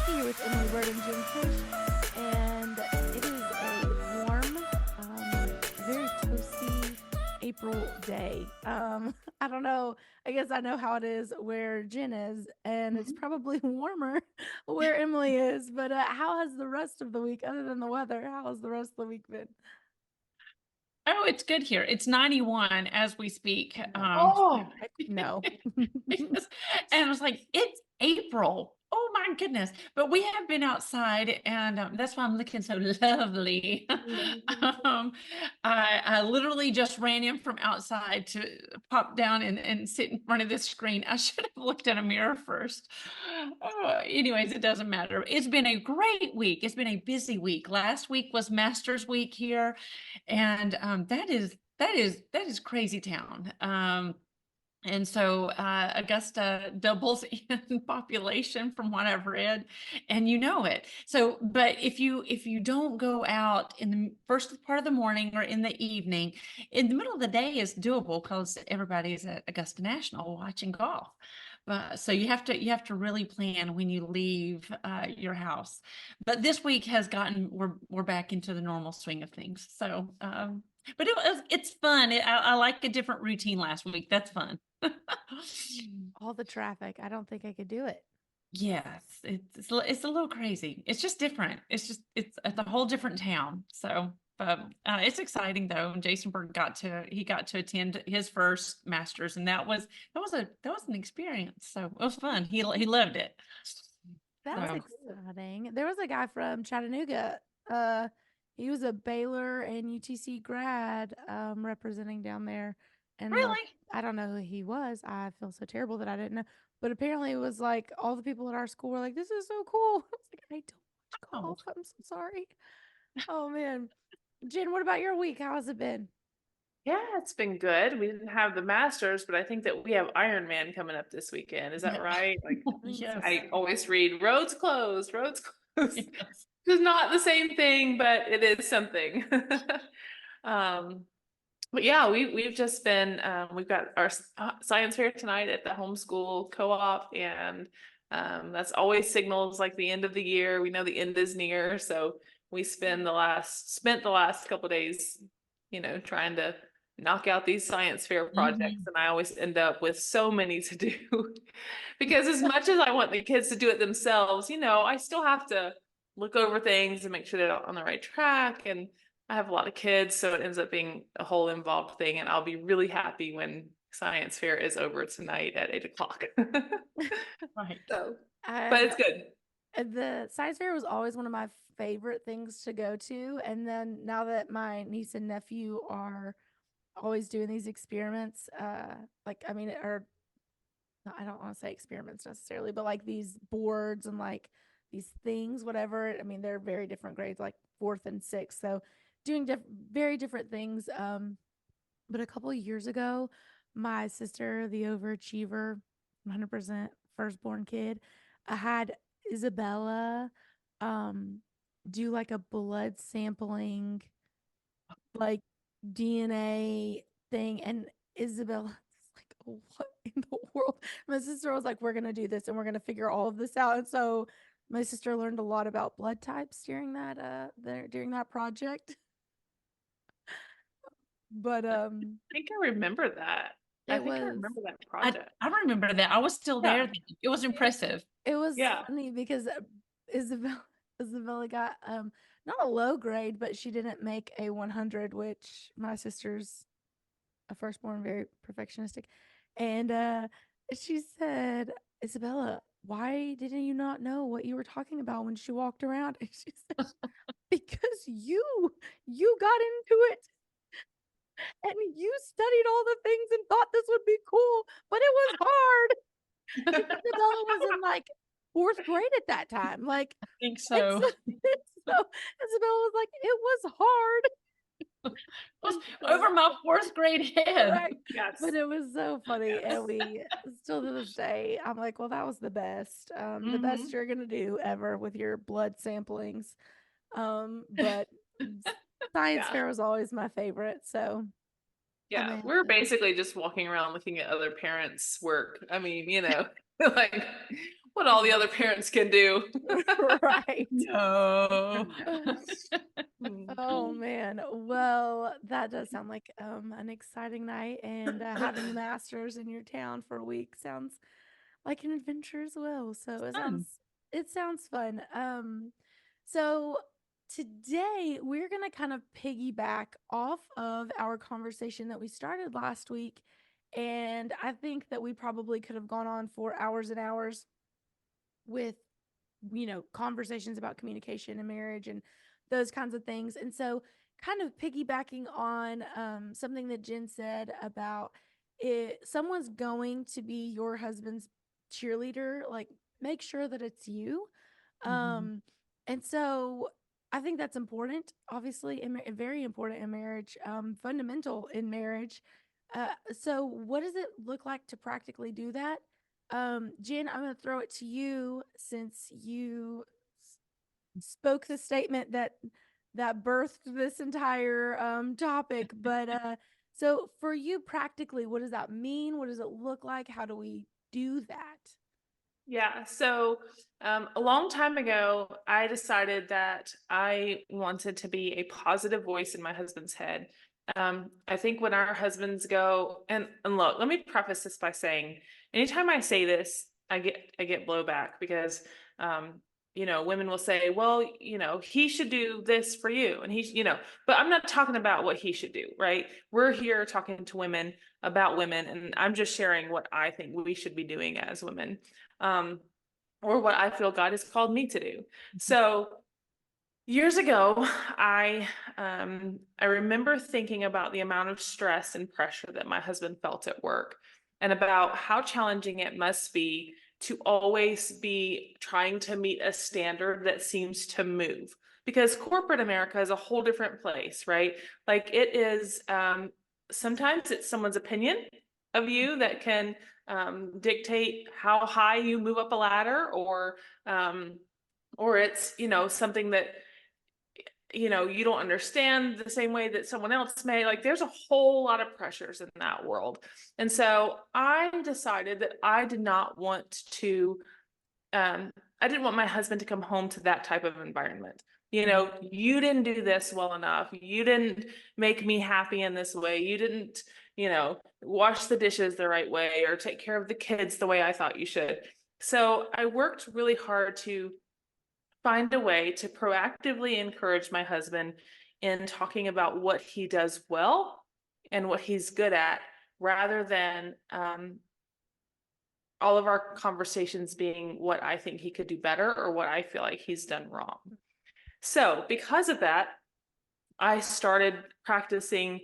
Here with Emily Bird and Jim Fish, and it is a warm, very toasty April day. I don't know. I guess I know how it is where Jen is, and it's Mhm. probably warmer where Emily is. But how has the rest of the week, other than the weather, how has the rest of the week been? Oh, it's good here. It's 91 as we speak. Oh, heck no. Yes. And I was like, it's April. Oh my goodness. But we have been outside and that's why I'm looking so lovely. um, I literally just ran in from outside to pop down and sit in front of this screen. I should have looked in a mirror first. Anyways, it doesn't matter. It's been a great week. It's been a busy week. Last week was Masters Week here, and that is crazy town. And so Augusta doubles in population from what I've read, and you know it. So, but if you don't go out in the first part of the morning or in the evening, in the middle of the day is doable because everybody's at Augusta National watching golf. So you have to really plan when you leave your house. But this week has gotten we're back into the normal swing of things. So, but it's fun. I like a different routine last week. That's fun. All the traffic. I don't think I could do it. Yes, it's a little crazy. It's just different. It's a whole different town. So, but it's exciting though. And Jason Berg got to attend his first Masters, and that was an experience. So it was fun. He loved it. That's So exciting. There was a guy from Chattanooga. Uh, he was a Baylor and UTC grad, representing down there. And really, I don't know who he was. I feel so terrible that I didn't know. But apparently, it was like all the people at our school were like, "This is so cool." I was like, "I don't watch oh, golf. I'm so sorry." Oh man, Jen, what about your week? How has it been? Yeah, it's been good. We didn't have the Masters, but I think that we have Iron Man coming up this weekend. Is that yeah, right? Like I think so. yes, I always read roads closed, roads closed. yes. It's not the same thing, but it is something. Um, but yeah, we've just been we've got our science fair tonight at the homeschool co-op, and that's always signals like the end of the year. We know the end is near, so we spent the last couple of days, trying to knock out these science fair projects, Mhm. and I always end up with so many to do because as much as I want the kids to do it themselves, I still have to look over things and make sure they're on the right track. And I have a lot of kids, so it ends up being a whole involved thing. And I'll be really happy when science fair is over tonight at 8 o'clock. Right. So, I but it's good. The science fair was always one of my favorite things to go to. And then now that my niece and nephew are always doing these experiments, like, I mean, or I don't want to say experiments necessarily, but like these boards and like these things, whatever. I mean, they're very different grades, like fourth and sixth. So doing very different things. But a couple of years ago, my sister, the overachiever, 100% firstborn kid, I had Isabella um do like a blood sampling, like DNA thing. And Isabella's like, what in the world? My sister was like, we're gonna do this and we're gonna figure all of this out. And so my sister learned a lot about blood types during that project. But I think I remember that. I it think I was remember that I project. I remember that. I was still there. Yeah. It was impressive. It was Yeah. funny because Isabella Isabella got not a low grade, but she didn't make a 100, which my sister's a firstborn, very perfectionistic. And she said, "Isabella, why didn't you not know what you were talking about when she walked around?" And she said, "Because you got into it and you studied all the things and thought this would be cool, but it was hard." And Isabella was in like fourth grade at that time. Like, I think it's so. so, Isabella was like, it was hard. It was And so over my fourth grade head. correct. Yes. But it was so funny. And Yes. we still to this day, I'm like, well, that was the best Hmm. you're gonna do ever with your blood samplings. But science Yeah. fair was always my favorite. So I Yeah, mean, we're basically just walking around looking at other parents' work. I mean, like what all the other parents can do. Right. No. Oh man. Well, that does sound like an exciting night, and having the Masters in your town for a week sounds like an adventure as well. So Fun. it sounds fun. So today we're gonna kind of piggyback off of our conversation that we started last week, and I think that we probably could have gone on for hours and hours with conversations about communication and marriage and those kinds of things. And so, kind of piggybacking on something that Jen said about it, someone's going to be your husband's cheerleader, like make sure that it's you. And so I think that's important, obviously, very important in marriage, fundamental in marriage. So what does it look like to practically do that? Jen, I'm going to throw it to you since you spoke the statement that birthed this entire topic. But so for you, practically, what does that mean? What does it look like? How do we do that? Yeah, so a long time ago, I decided that I wanted to be a positive voice in my husband's head. I think when our husbands go, and look, let me preface this by saying, anytime I say this, I get blowback because women will say, well, he should do this for you, and but I'm not talking about what he should do, right? We're here talking to women about women, and I'm just sharing what I think we should be doing as women. Or what I feel God has called me to do. So years ago, I remember thinking about the amount of stress and pressure that my husband felt at work, and about how challenging it must be to always be trying to meet a standard that seems to move. Because corporate America is a whole different place, right? Like it is, sometimes it's someone's opinion of you that can dictate how high you move up a ladder, or it's something that you don't understand the same way that someone else may. Like there's a whole lot of pressures in that world. And so I decided that I did not want to I didn't want my husband to come home to that type of environment. You didn't do this well enough. You didn't make me happy in this way. You didn't, wash the dishes the right way or take care of the kids the way I thought you should. So I worked really hard to find a way to proactively encourage my husband in talking about what he does well and what he's good at, rather than all of our conversations being what I think he could do better or what I feel like he's done wrong. So because of that, I started practicing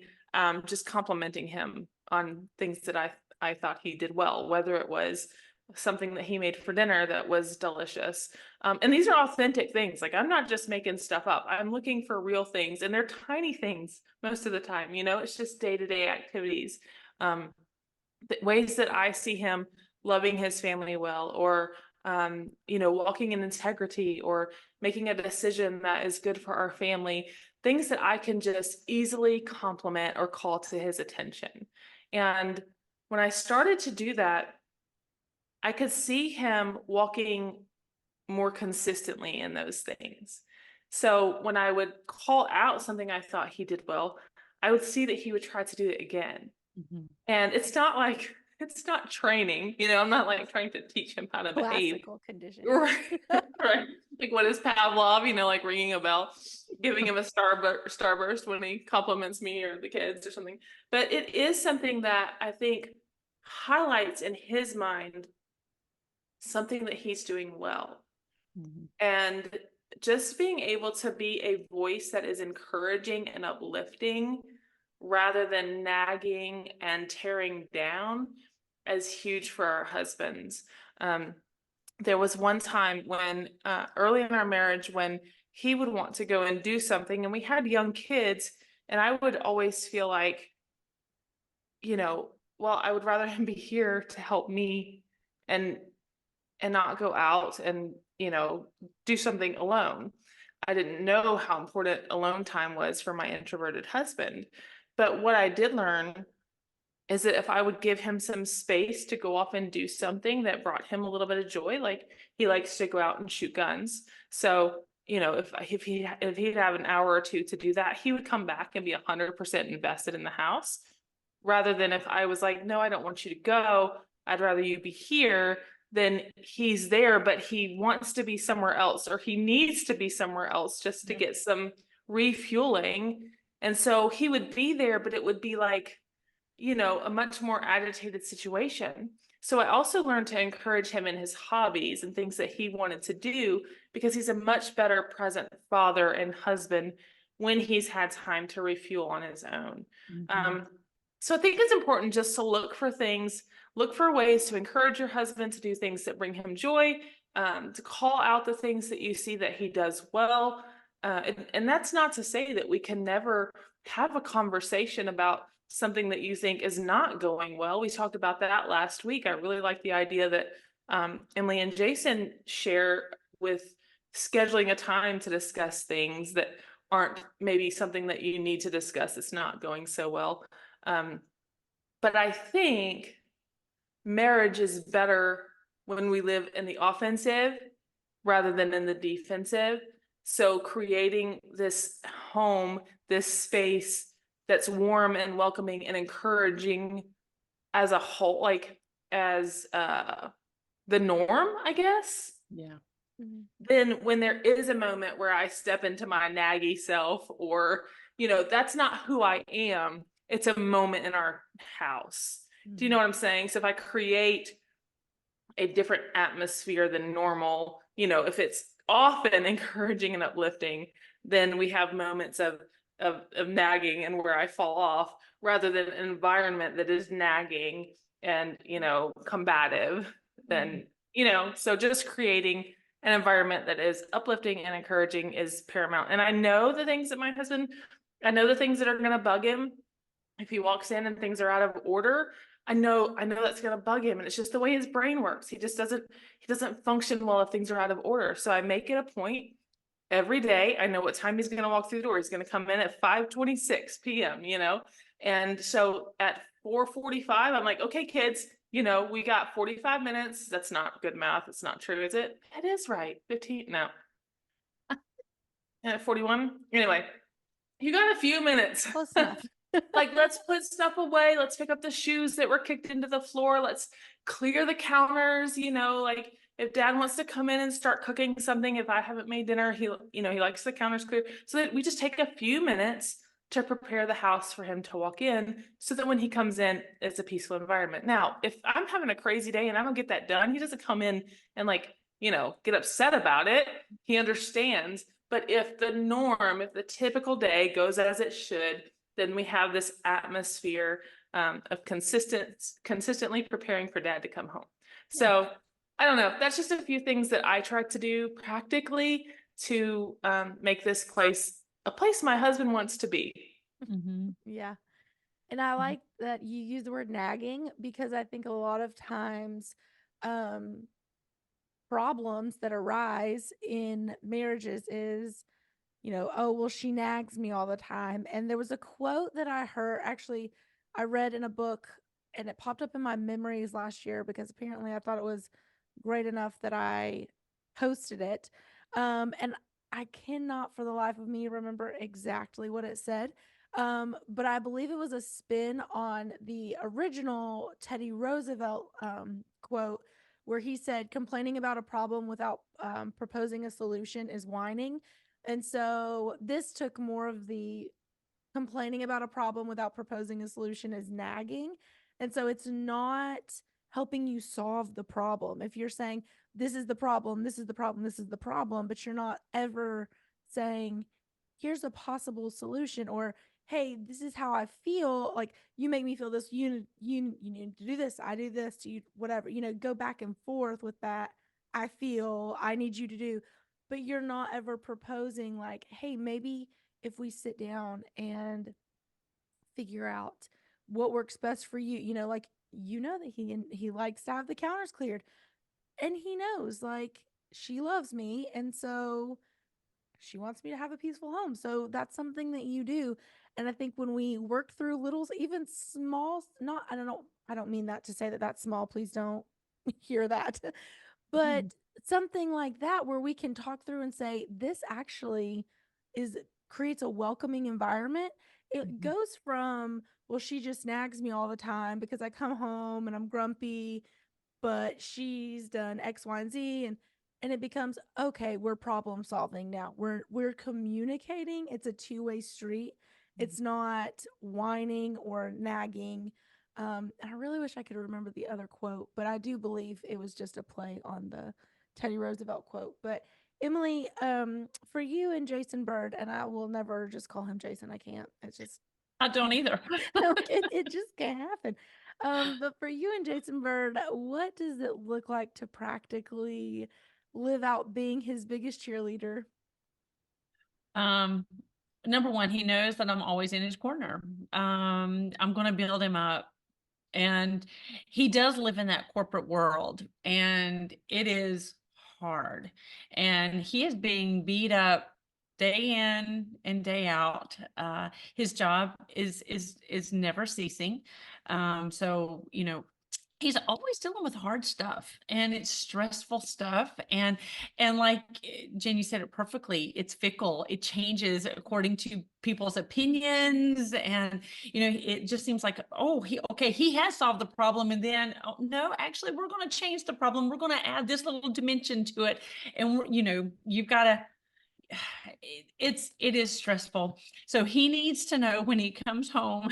just complimenting him on things that I thought he did well, whether it was something that he made for dinner that was delicious. And these are authentic things. Like I'm not just making stuff up. I'm looking for real things, and they're tiny things most of the time. It's just day-to-day activities, ways that I see him loving his family well, or walking in integrity, or making a decision that is good for our family, things that I can just easily compliment or call to his attention. And when I started to do that, I could see him walking more consistently in those things. So when I would call out something I thought he did well, I would see that he would try to do it again. And it's not training, I'm not like trying to teach him how to behave. Classical conditioning. Right. Right. Like what is Pavlov, like ringing a bell, giving him a starburst when he compliments me or the kids or something. But it is something that I think highlights in his mind something that he's doing well. And just being able to be a voice that is encouraging and uplifting rather than nagging and tearing down is huge for our husbands. There was one time when early in our marriage when he would want to go and do something, and we had young kids, and I would always feel like, well, I would rather him be here to help me and not go out and do something alone. I didn't know how important alone time was for my introverted husband. But what I did learn is that if I would give him some space to go off and do something that brought him a little bit of joy, like he likes to go out and shoot guns. So, you know, if he'd have an hour or two to do that, he would come back and be 100% invested in the house, rather than if I was like, no, I don't want you to go, I'd rather you be here. Then he's there, but he wants to be somewhere else, or he needs to be somewhere else just to get some refueling. And so he would be there, but it would be like, you know, a much more agitated situation. So I also learned to encourage him in his hobbies and things that he wanted to do, because he's a much better present father and husband when he's had time to refuel on his own. So I think it's important just to look for things, look for ways to encourage your husband to do things that bring him joy, to call out the things that you see that he does well. And that's not to say that we can never have a conversation about something that you think is not going well. We talked about that last week. I really like the idea that Emily and Jason share with scheduling a time to discuss things that aren't maybe something that you need to discuss that's not going so well. But I think marriage is better when we live in the offensive rather than in the defensive. So creating this home, this space that's warm and welcoming and encouraging as a whole, like as the norm, I guess. Yeah. Then when there is a moment where I step into my naggy self, or, you know, that's not who I am, it's a moment in our house. Do you know what I'm saying? So if I create a different atmosphere than normal, you know, if it's often encouraging and uplifting, then we have moments of nagging and where I fall off, rather than an environment that is nagging and, you know, combative. Then, you know, so just creating an environment that is uplifting and encouraging is paramount. And I know the things that I know the things that are going to bug him if he walks in and things are out of order. I know that's going to bug him, and it's just the way his brain works. He doesn't function well if things are out of order. So I make it a point every day. I know what time he's going to walk through the door. He's going to come in at 5:26 p.m., you know? And so at 4:45, I'm like, okay, kids, you know, we got 45 minutes. That's not good math. It's not true, is it? It is right. 15, no. And at 41, anyway, you got a few minutes. Close enough. Like, let's put stuff away. Let's pick up the shoes that were kicked into the floor. Let's clear the counters. You know, like if dad wants to come in and start cooking something, if I haven't made dinner, he likes the counters clear. So that we just take a few minutes to prepare the house for him to walk in, so that when he comes in, it's a peaceful environment. Now, if I'm having a crazy day and I don't get that done, he doesn't come in and like, you know, get upset about it. He understands. But if the typical day goes as it should, then we have this atmosphere of consistently preparing for dad to come home. So I don't know. That's just a few things that I try to do practically to make this place a place my husband wants to be. Yeah. And I like that you use the word nagging, because I think a lot of times problems that arise in marriages is, you know, oh, well, she nags me all the time. And there was a quote that I heard, actually, I read in a book, and it popped up in my memories last year because apparently I thought it was great enough that I posted it. And I cannot for the life of me remember exactly what it said. But I believe it was a spin on the original Teddy Roosevelt quote, where he said, complaining about a problem without proposing a solution is whining. And so this took more of the complaining about a problem without proposing a solution is nagging. And so it's not helping you solve the problem. If you're saying, this is the problem, this is the problem, this is the problem, but you're not ever saying, here's a possible solution, or hey, this is how I feel, like you make me feel this, you need to do this, I do this, you whatever, you know, go back and forth with that. I feel, I need you to do, but you're not ever proposing like, hey, maybe if we sit down and figure out what works best for you, you know, like, you know that he likes to have the counters cleared, and he knows like she loves me, and so she wants me to have a peaceful home, so that's something that you do. And I think when we work through little, even small, not, I don't mean that to say that that's small. Please don't hear that. But something like that where we can talk through and say, this actually creates a welcoming environment. It goes from, well, she just nags me all the time because I come home and I'm grumpy, but she's done X, Y, and Z, and it becomes, okay, we're problem solving now. We're communicating. It's a two-way street. It's not whining or nagging. And I really wish I could remember the other quote, but I do believe it was just a play on the Teddy Roosevelt quote. But Emily, for you and Jason Bird, and I will never just call him Jason. I can't. It's just I don't either. it just can't happen. But for you and Jason Bird, what does it look like to practically live out being his biggest cheerleader? Number one, he knows that I'm always in his corner. I'm going to build him up. And he does live in that corporate world, and it is hard. And he is being beat up day in and day out. His job is never ceasing. So, he's always dealing with hard stuff, and it's stressful stuff, and like Jen, you said it perfectly, it's fickle, it changes according to people's opinions, and it just seems like, oh, he has solved the problem, and then, oh, no, actually we're going to change the problem, we're going to add this little dimension to it, and you've got to, it is stressful. So he needs to know when he comes home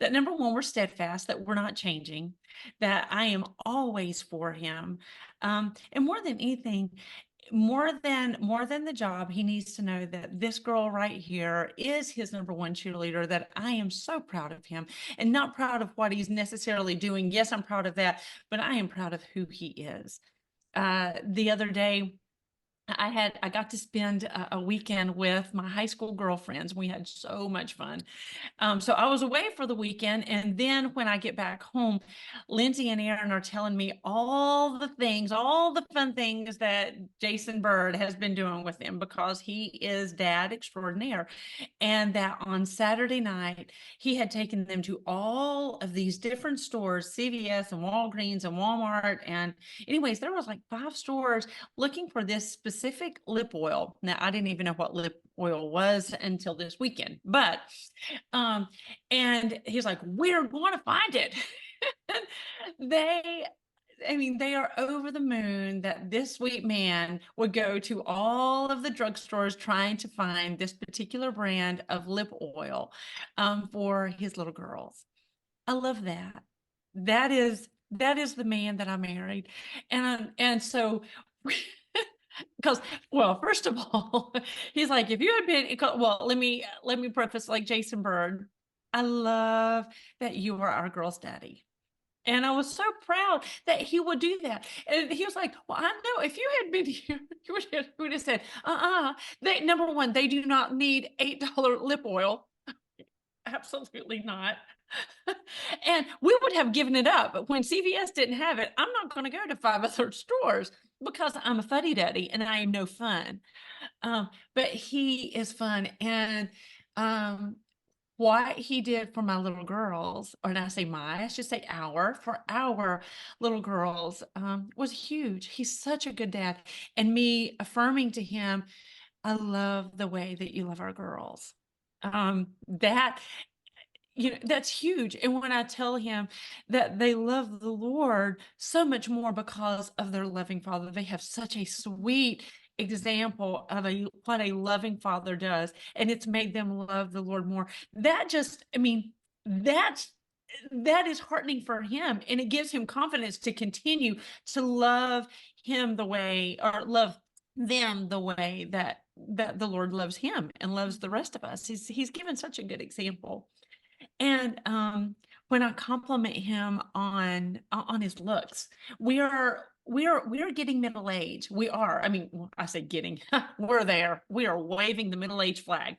that number one, we're steadfast, that we're not changing, that I am always for him. And more than anything, more than the job, he needs to know that this girl right here is his number one cheerleader, that I am so proud of him, and not proud of what he's necessarily doing. Yes, I'm proud of that, but I am proud of who he is. The other day, I got to spend a weekend with my high school girlfriends. We had so much fun. So I was away for the weekend. And then when I get back home, Lindsay and Aaron are telling me all the fun things that Jason Bird has been doing with them, because he is dad extraordinaire. And that on Saturday night, he had taken them to all of these different stores, CVS and Walgreens and Walmart. And anyways, there was like 5 stores looking for this specific lip oil. Now, I didn't even know what lip oil was until this weekend, but and he's like, we're going to find it. They are over the moon that this sweet man would go to all of the drugstores trying to find this particular brand of lip oil for his little girls. I love that. That is the man that I married. And so because, well, first of all, he's like, if you had been, well, let me preface, like Jason Bird, I love that you were our girl's daddy. And I was so proud that he would do that. And he was like, well, I know if you had been here, you would have said, number one, they do not need $8 lip oil. Absolutely not. And we would have given it up. But when CVS didn't have it, I'm not going to go to 5 other stores, because I'm a fuddy-duddy and I am no fun. But he is fun. And what he did for my little girls, or I should say for our little girls, was huge. He's such a good dad. And me affirming to him, I love the way that you love our girls. That's huge. And when I tell him that they love the Lord so much more because of their loving father, they have such a sweet example of what a loving father does, and it's made them love the Lord more. That is heartening for him, and it gives him confidence to continue to love him the way, or love them the way that the Lord loves him and loves the rest of us. He's given such a good example. And when I compliment him on his looks, we are getting middle age. We are. I mean, I say getting. We're there. We are waving the middle age flag.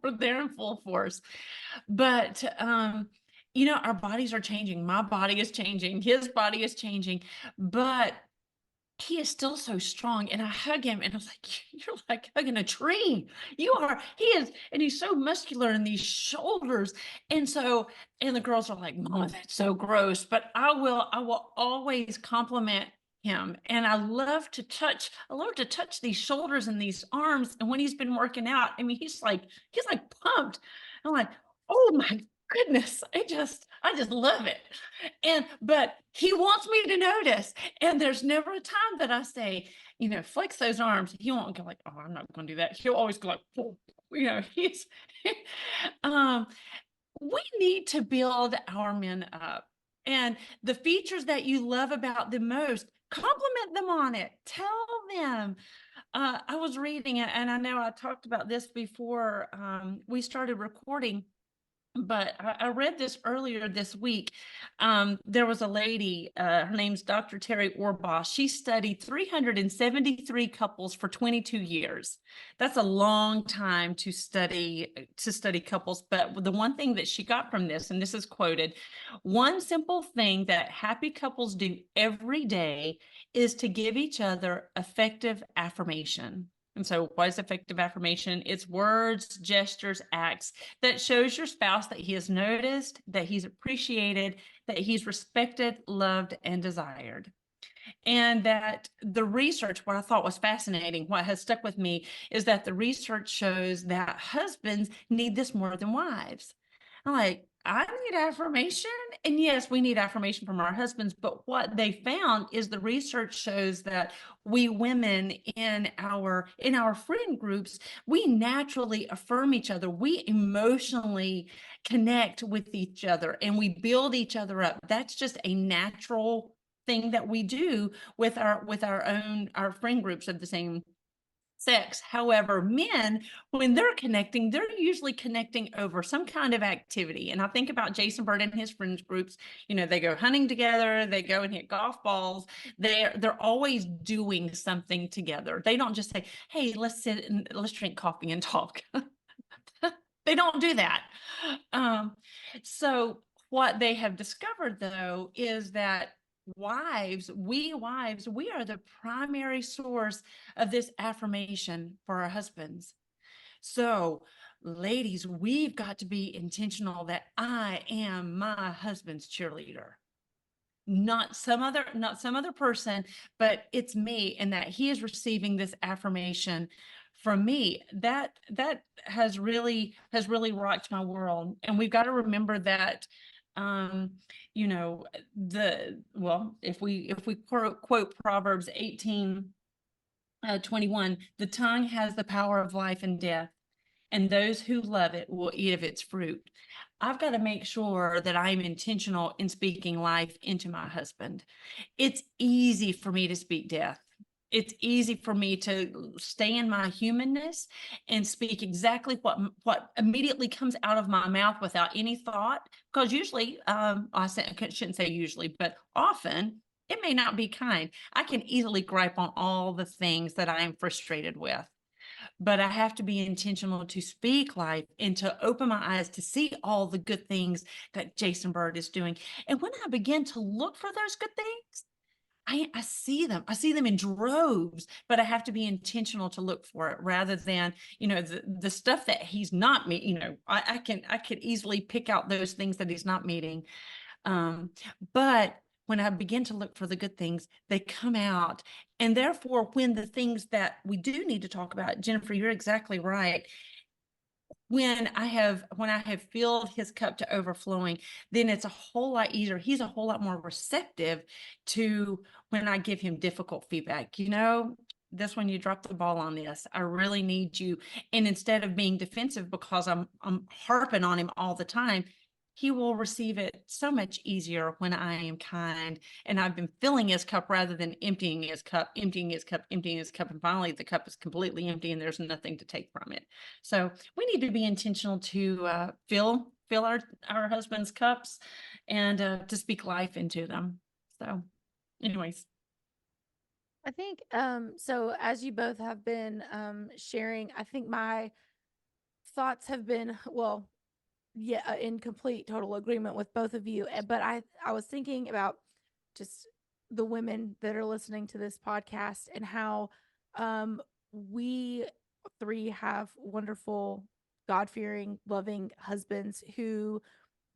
We're there in full force. But our bodies are changing. My body is changing. His body is changing. But he is still so strong. And I hug him and I was like, you're like hugging a tree. You are, he is, and he's so muscular in these shoulders. And so, and the girls are like, Mama, that's so gross. But I will always compliment him. And I love to touch these shoulders and these arms. And when he's been working out, I mean, he's like pumped. I'm like, oh my goodness, I just love it. But he wants me to notice. And there's never a time that I say, flex those arms. He won't go like, oh, I'm not going to do that. He'll always go like, oh, he's, um, we need to build our men up. And the features that you love about them most, compliment them on it. Tell them. I was reading it, and I know I talked about this before we started recording, but I read this earlier this week. There was a lady, her name's Dr. Terry Orbaugh. She studied 373 couples for 22 years. That's a long time to study couples. But the one thing that she got from this, and this is quoted, one simple thing that happy couples do every day is to give each other effective affirmation. And so what is effective affirmation? It's words, gestures, acts that shows your spouse that he is noticed, that he's appreciated, that he's respected, loved, and desired. And that the research, what I thought was fascinating, what has stuck with me, is that the research shows that husbands need this more than wives. I'm like, I need affirmation. And yes, we need affirmation from our husbands. But what they found is the research shows that we women in our friend groups, we naturally affirm each other. We emotionally connect with each other and we build each other up. That's just a natural thing that we do with our friend groups of the same sex. However, men, when they're connecting, they're usually connecting over some kind of activity. And I think about Jason Bird and his friends groups. They go hunting together, they go and hit golf balls. They're always doing something together. They don't just say, hey, let's sit and let's drink coffee and talk. They don't do that. So what they have discovered, though, is that we are the primary source of this affirmation for our husbands. So, ladies, we've got to be intentional that I am my husband's cheerleader. Not some other person, but it's me, and that he is receiving this affirmation from me. That has really rocked my world. And we've got to remember that if we quote Proverbs 18:21, the tongue has the power of life and death, and those who love it will eat of its fruit. I've got to make sure that I'm intentional in speaking life into my husband. It's easy for me to speak death. It's easy for me to stay in my humanness and speak exactly what immediately comes out of my mouth without any thought. Because usually, I shouldn't say usually, but often it may not be kind. I can easily gripe on all the things that I am frustrated with. But I have to be intentional to speak life and to open my eyes to see all the good things that Jason Bird is doing. And when I begin to look for those good things, I see them. I see them in droves, but I have to be intentional to look for it rather than, the stuff that he's not meeting. I could easily pick out those things that he's not meeting. But when I begin to look for the good things, they come out. And therefore, when the things that we do need to talk about, Jennifer, you're exactly right. When I have filled his cup to overflowing, then it's a whole lot easier. He's a whole lot more receptive to when I give him difficult feedback. This one, you dropped the ball on this. I really need you. And instead of being defensive because I'm harping on him all the time, he will receive it so much easier when I am kind and I've been filling his cup rather than emptying his cup. And finally the cup is completely empty and there's nothing to take from it. So we need to be intentional to fill our husbands' cups and to speak life into them. So anyways. I think so as you both have been sharing, I think my thoughts have been, well, in complete total agreement with both of you. But I was thinking about just the women that are listening to this podcast and how we three have wonderful, God-fearing, loving husbands who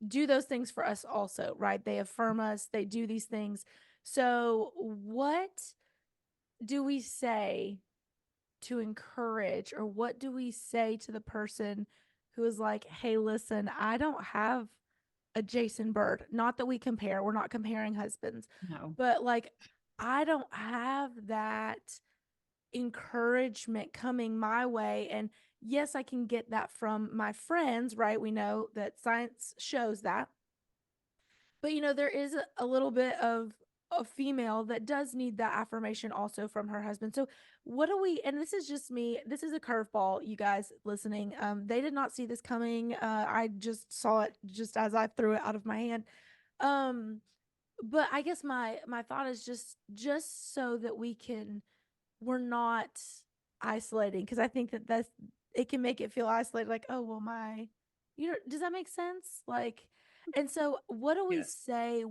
do those things for us also, right? They affirm us, they do these things. So, what do we say to encourage, or what do we say to the person who is like, hey, listen, I don't have a Jason Bird? Not that we compare, we're not comparing husbands, No. but like, I don't have that encouragement coming my way. And yes, I can get that from my friends, right? We know that science shows that. But there is a little bit of a female that does need that affirmation also from her husband. So what do we, and this is just me, this is a curveball, you guys listening. They did not see this coming. I just saw it just as I threw it out of my hand. But I guess my thought is just so that we're not isolating, because I think that's it can make it feel isolated, like, oh well, does that make sense? Like, and so what do we Yes. say?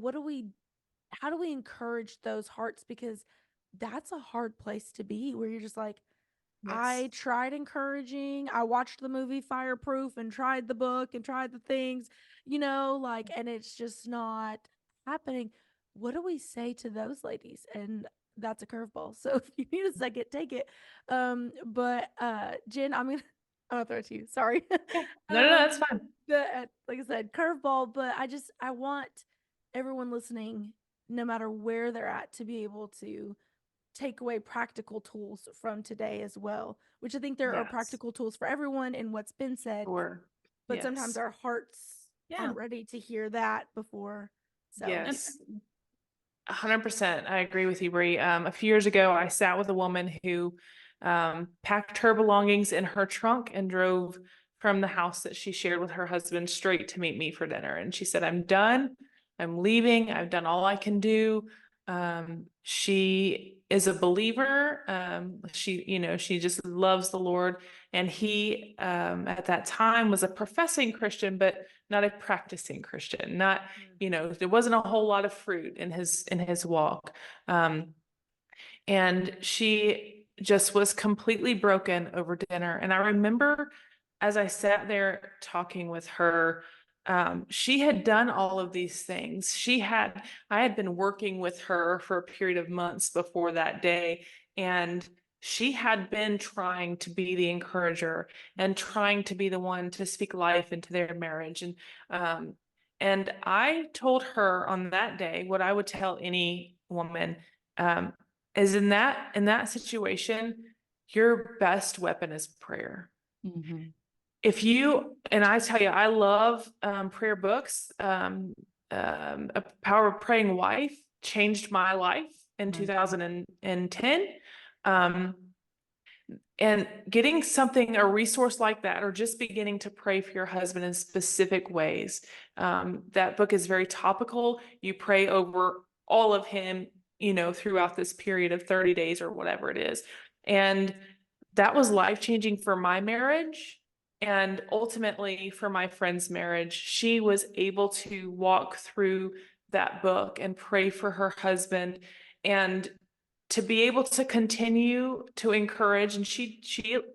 How do we encourage those hearts? Because that's a hard place to be, where you're just like, I tried encouraging. I watched the movie Fireproof and tried the book and tried the things, like, and it's just not happening. What do we say to those ladies? And that's a curveball. So if you need a second, take it. But Jen, I'm gonna throw it to you. Sorry. Yeah. No, that's fine. Like I said, curveball. But I want everyone listening, no matter where they're at, to be able to take away practical tools from today as well, which I think there are practical tools for everyone in what's been said. Sure. But sometimes our hearts aren't ready to hear that before. So yes, 100%. I agree with you, Bree. A few years ago, I sat with a woman who packed her belongings in her trunk and drove from the house that she shared with her husband straight to meet me for dinner. And she said, I'm done. I'm leaving. I've done all I can do. She is a believer. She just loves the Lord. And he, at that time, was a professing Christian, but not a practicing Christian. Not, there wasn't a whole lot of fruit in his walk. And she just was completely broken over dinner. And I remember as I sat there talking with her, she had done all of these things. I had been working with her for a period of months before that day, and she had been trying to be the encourager and trying to be the one to speak life into their marriage. And I told her on that day what I would tell any woman, is in that situation, your best weapon is prayer. Mm-hmm. And I tell you, I love prayer books. A Power of Praying Wife changed my life in 2010. And getting a resource like that, or just beginning to pray for your husband in specific ways. That book is very topical. You pray over all of him, throughout this period of 30 days or whatever it is. And that was life-changing for my marriage. And ultimately for my friend's marriage. She was able to walk through that book and pray for her husband, and to be able to continue to encourage. And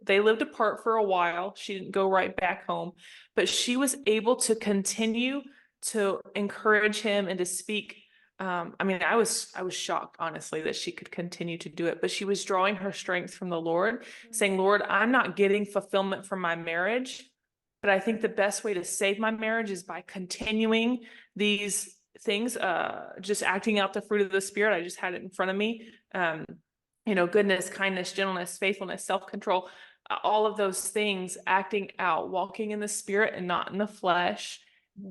they lived apart for a while. She didn't go right back home, but she was able to continue to encourage him and to speak. I was shocked, honestly, that she could continue to do it, but she was drawing her strength from the Lord, saying, Lord, I'm not getting fulfillment from my marriage, but I think the best way to save my marriage is by continuing these things, just acting out the fruit of the Spirit. I just had it in front of me. Goodness, kindness, gentleness, faithfulness, self-control, all of those things, acting out, walking in the Spirit and not in the flesh.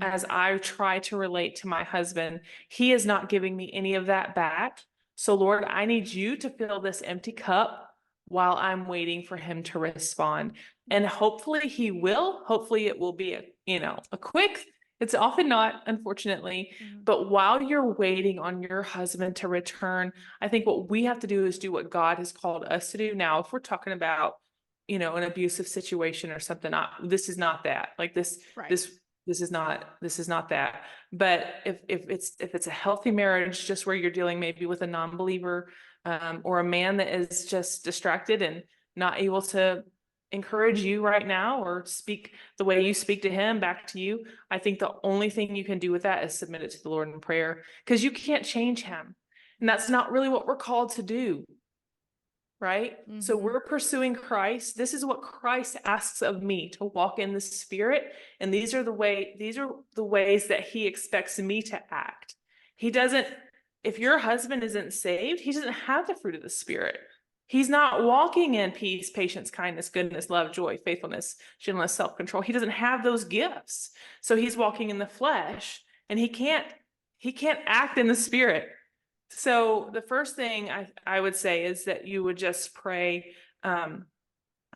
As I try to relate to my husband, he is not giving me any of that back. So Lord, I need you to fill this empty cup while I'm waiting for him to respond. And hopefully he will. Hopefully it will be a quick, it's often not, unfortunately, but while you're waiting on your husband to return, I think what we have to do is do what God has called us to do. Now, if we're talking about, an abusive situation or something, this is not that. Like this, this is not that. But if it's a healthy marriage, just where you're dealing maybe with a non-believer, or a man that is just distracted and not able to encourage you right now or speak the way you speak to him back to you, I think the only thing you can do with that is submit it to the Lord in prayer, because you can't change him. And that's not really what we're called to do. Right? So we're pursuing Christ. This is what Christ asks of me, to walk in the Spirit. And these are the ways that he expects me to act. He doesn't, if your husband isn't saved, he doesn't have the fruit of the Spirit. He's not walking in peace, patience, kindness, goodness, love, joy, faithfulness, gentleness, self-control. He doesn't have those gifts. So he's walking in the flesh, and he can't act in the Spirit. So the first thing I would say is that you would just pray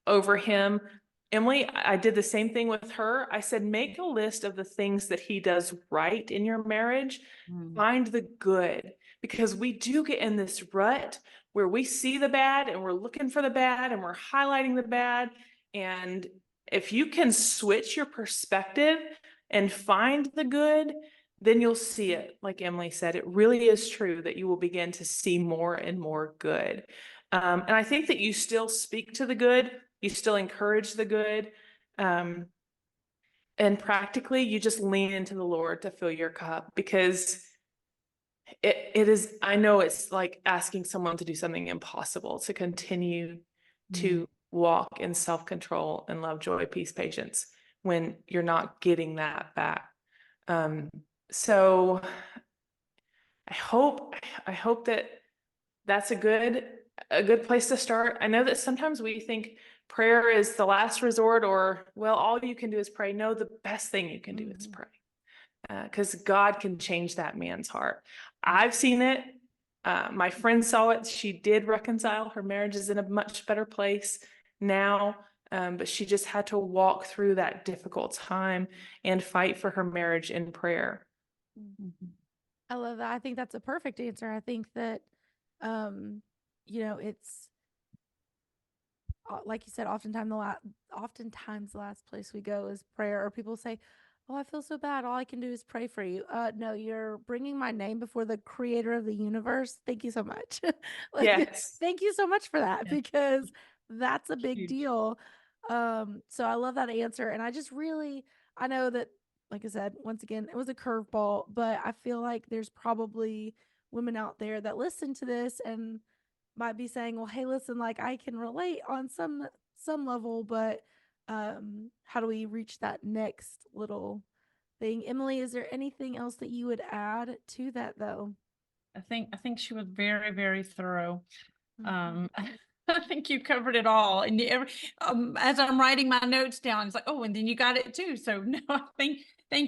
over him. Emily, I did the same thing with her. I said, make a list of the things that he does right in your marriage. Find the good, because we do get in this rut where we see the bad and we're looking for the bad and we're highlighting the bad. And if you can switch your perspective and find the good, then you'll see it. Like Emily said, it really is true that you will begin to see more and more good. And I think that you still speak to the good, you still encourage the good. And practically, you just lean into the Lord to fill your cup, because it is, I know it's like asking someone to do something impossible, to continue to walk in self-control and love, joy, peace, patience, when you're not getting that back. So I hope that that's a good place to start. I know that sometimes we think prayer is the last resort, or, well, all you can do is pray. No, the best thing you can do is pray, because God can change that man's heart. I've seen it. My friend saw it. She did reconcile. Her marriage is in a much better place now. But she just had to walk through that difficult time and fight for her marriage in prayer. I love that. I think that's a perfect answer. I think that, it's like you said, oftentimes the last place we go is prayer, or people say, "Oh, I feel so bad. All I can do is pray for you." No, you're bringing my name before the creator of the universe. Thank you so much. Yes. Thank you so much for that, Yes. because that's a big Huge. deal. So I love that answer. And I know that, like I said, once again, it was a curveball, but I feel like there's probably women out there that listen to this and might be saying, well, hey, listen, like, I can relate on some level, but how do we reach that next little thing? Emily, is there anything else that you would add to that, though? I think she was very, very thorough. I think you covered it all. And as I'm writing my notes down, it's like, oh, and then you got it too. So no, I think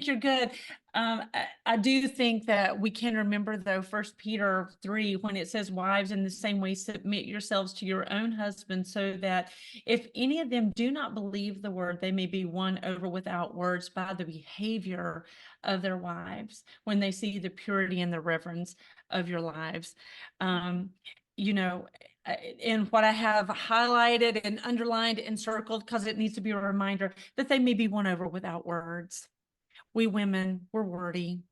you're good. I do think that we can remember, though, 1 Peter 3, when it says, wives, in the same way, submit yourselves to your own husband, so that if any of them do not believe the word, they may be won over without words by the behavior of their wives, when they see the purity and the reverence of your lives. And what I have highlighted and underlined and circled, because it needs to be a reminder that they may be won over without words. We women, we're wordy.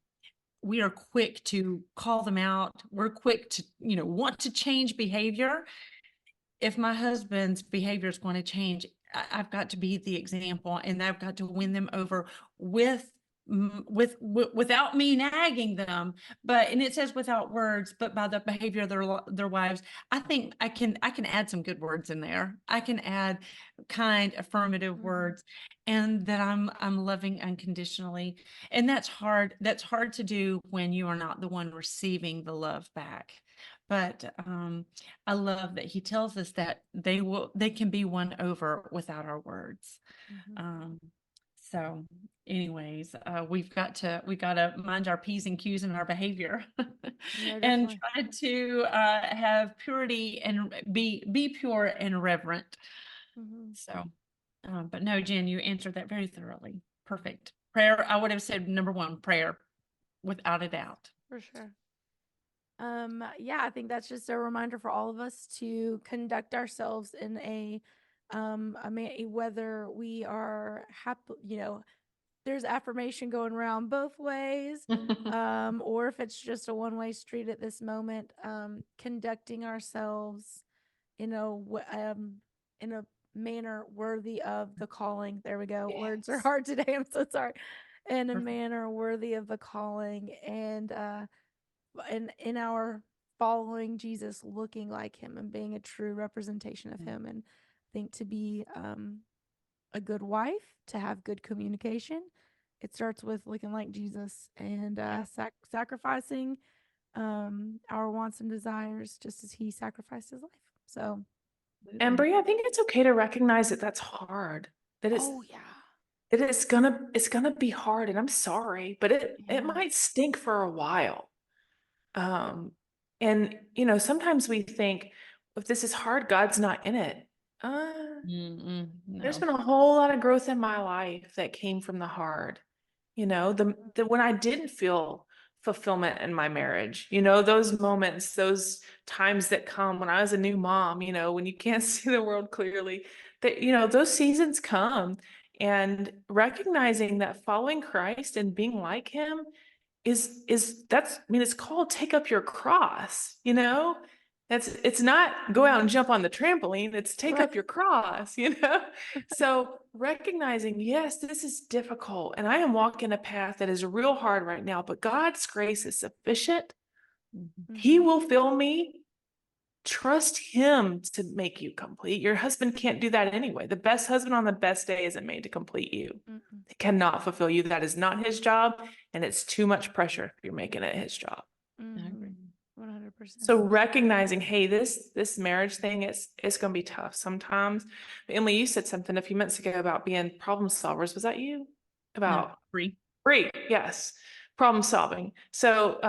We are quick to call them out. We're quick to, want to change behavior. If my husband's behavior is going to change, I've got to be the example, and I've got to win them over without me nagging them, and it says without words, but by the behavior of their wives. I think I can add some good words in there. I can add kind, affirmative words, and that I'm loving unconditionally. And that's hard to do when you are not the one receiving the love back. But I love that he tells us that they can be won over without our words. So anyways, we got to mind our P's and Q's in our behavior, and try to have purity and be pure and reverent. So, but no, Jen, you answered that very thoroughly. Perfect. Prayer, I would have said number 1, prayer, without a doubt. For sure. Yeah, I think that's just a reminder for all of us to conduct ourselves in whether we are happy, there's affirmation going around both ways, or if it's just a one-way street at this moment, conducting ourselves in in a manner worthy of the calling. There we go. Words are Yes. hard today. I'm so sorry. In a Perfect. manner worthy of the calling, and in our following Jesus, looking like him and being a true representation of him. And I think to be a good wife, to have good communication, it starts with looking like Jesus and sacrificing our wants and desires just as he sacrificed his life. So, And Brie, I think it's okay to recognize that that's hard. That it's oh yeah, it's gonna be hard, and I'm sorry, but it yeah. might stink for a while. And you know, sometimes we think if this is hard, God's not in it. There's No. been a whole lot of growth in my life that came from the hard. You know, the when I didn't feel fulfillment in my marriage, you know, those moments, those times that come when I was a new mom, you know, when you can't see the world clearly, that, you know, those seasons come, and recognizing that following Christ and being like him is that's, I mean, it's called take up your cross, you know? It's not go out and jump on the trampoline, it's take up your cross, you know? So recognizing, yes, this is difficult and I am walking a path that is real hard right now, but God's grace is sufficient. He will fill me. Trust him to make you complete. Your husband can't do that anyway. The best husband on the best day isn't made to complete you. He cannot fulfill you. That is not his job, and it's too much pressure if you're making it his job. I agree. 100%. So recognizing, hey, this marriage thing is going to be tough sometimes. Emily, you said something a few minutes ago about being problem solvers. Was that you? About Free. Great, yes, problem solving. So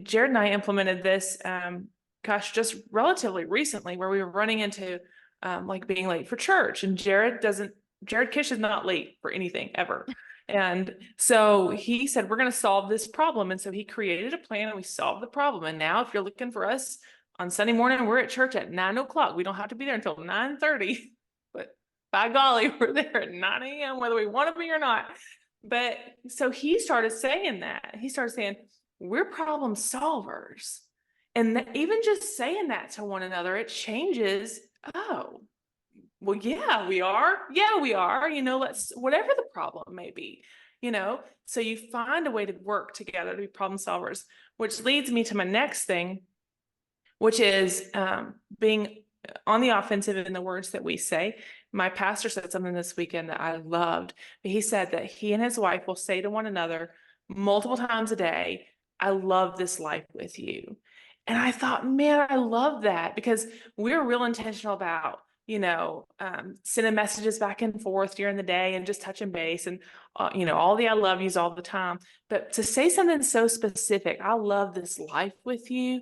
Jared and I implemented this, gosh, just relatively recently, where we were running into like being late for church, and Jared Kish is not late for anything ever. And so he said, we're going to solve this problem. And so he created a plan and we solved the problem. And now if you're looking for us on Sunday morning, we're at church at 9 o'clock. We don't have to be there until 9:30, but by golly, we're there at 9 a.m. whether we want to be or not. But so he started saying that. He started saying, we're problem solvers. And even just saying that to one another, it changes. Oh, well, yeah, we are. Yeah, we are. You know, whatever the problem may be, you know, so you find a way to work together to be problem solvers, which leads me to my next thing, which is being on the offensive in the words that we say. My pastor said something this weekend that I loved. He said that he and his wife will say to one another multiple times a day, I love this life with you. And I thought, man, I love that, because we're real intentional about, you know, sending messages back and forth during the day and just touching base and, you know, all the I love yous all the time. But to say something so specific, I love this life with you.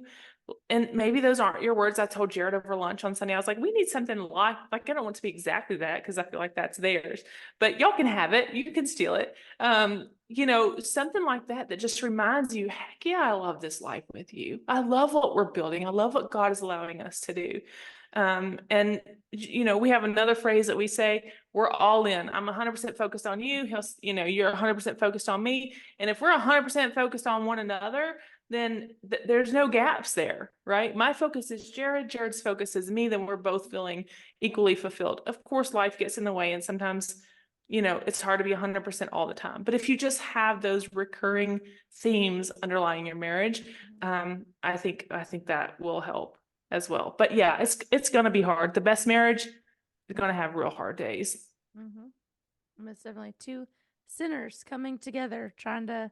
And maybe those aren't your words. I told Jared over lunch on Sunday, I was like, we need something like I don't want it to be exactly that, because I feel like that's theirs, but y'all can have it. You can steal it. You know, something like that, that just reminds you, heck yeah, I love this life with you. I love what we're building. I love what God is allowing us to do. And you know, we have another phrase that we say, we're all in. I'm 100% focused on you. You know, you're 100% focused on me. And if we're 100% focused on one another, then there's no gaps there, right? My focus is Jared, Jared's focus is me, then we're both feeling equally fulfilled. Of course, life gets in the way, and sometimes, you know, it's hard to be 100% all the time. But if you just have those recurring themes underlying your marriage, I think that will help as well. But yeah, it's going to be hard. The best marriage is going to have real hard days. Most definitely, two sinners coming together, trying to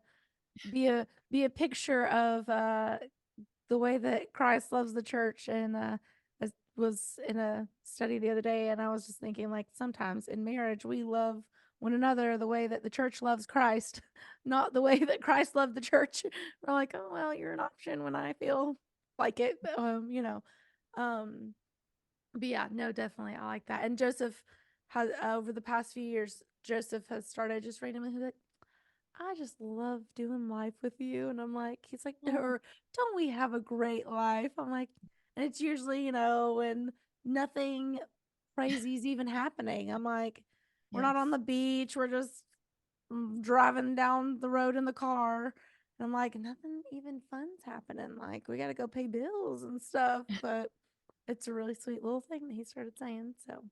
be a picture of the way that Christ loves the church. And I was in a study the other day, and I was just thinking, like, sometimes in marriage we love one another the way that the church loves Christ, not the way that Christ loved the church. We're like, oh well, you're an option when I feel like it, you know. But yeah, no, definitely, I like that. And Joseph has over the past few years, Joseph has started just randomly, he's like, I just love doing life with you. And I'm like, he's like, or don't we have a great life? I'm like, and it's usually, you know, when nothing crazy is even happening. I'm like, we're not on the beach. We're just driving down the road in the car. And I'm like, nothing even fun's happening. Like, we got to go pay bills and stuff. But it's a really sweet little thing that he started saying. So,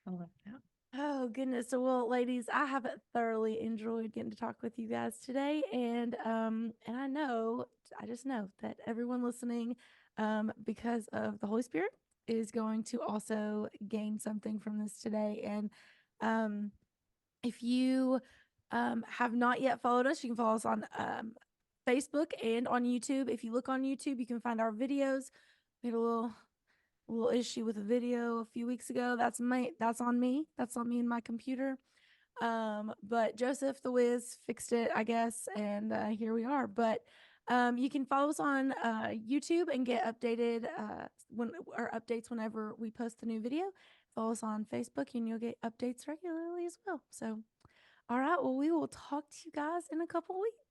I love that. oh goodness. So, well, ladies, I have thoroughly enjoyed getting to talk with you guys today. And I just know that everyone listening, because of the Holy Spirit, is going to also gain something from this today. And if you have not yet followed us, you can follow us on Facebook and on YouTube. If you look on YouTube, you can find our videos. We had a little issue with a video a few weeks ago. That's on me. That's on me and my computer. But Joseph the Wiz fixed it, I guess, and here we are. But you can follow us on YouTube and get updated updates whenever we post a new video. Follow us on Facebook and you'll get updates regularly as well. So, all right, well, we will talk to you guys in a couple weeks.